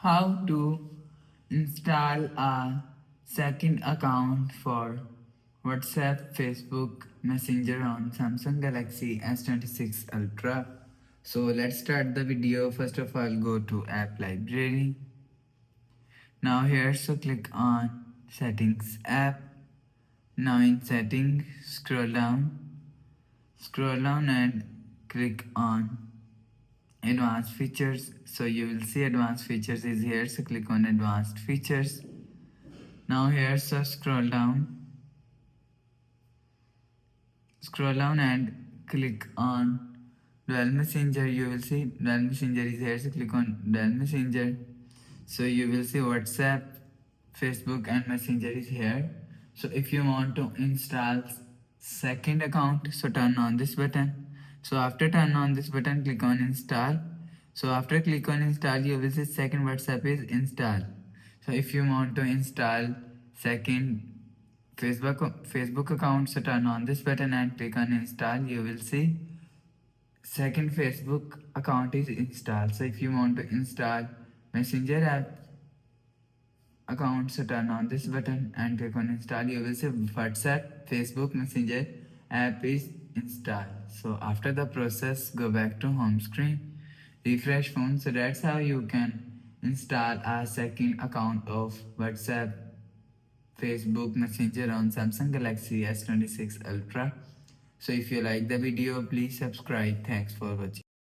How to install a second account for WhatsApp, Facebook, Messenger on Samsung Galaxy S26 Ultra. So let's start the video. First of all, go to App Library. Now here, so click on Settings app. Now in Settings, scroll down and click on advanced features. So you will see advanced features is here, so click on advanced features. Now here, so scroll down and click on dual messenger. You will see dual messenger is here, so click on dual messenger. So you will see WhatsApp, Facebook and Messenger is here. So if you want to install second account, so turn on this button. So after turn on this button, click on install. So after click on install, you will see second WhatsApp is installed. So if you want to install second Facebook account, so turn on this button and click on install. You will see second Facebook account is installed. So if you want to install Messenger app account, so turn on this button and click on install. You will see WhatsApp, Facebook, Messenger app is installed. So after the process, go back to home screen, refresh phone. So that's how you can install a second account of WhatsApp, Facebook, Messenger on Samsung Galaxy S26 Ultra. So if you like the video, please subscribe. Thanks for watching.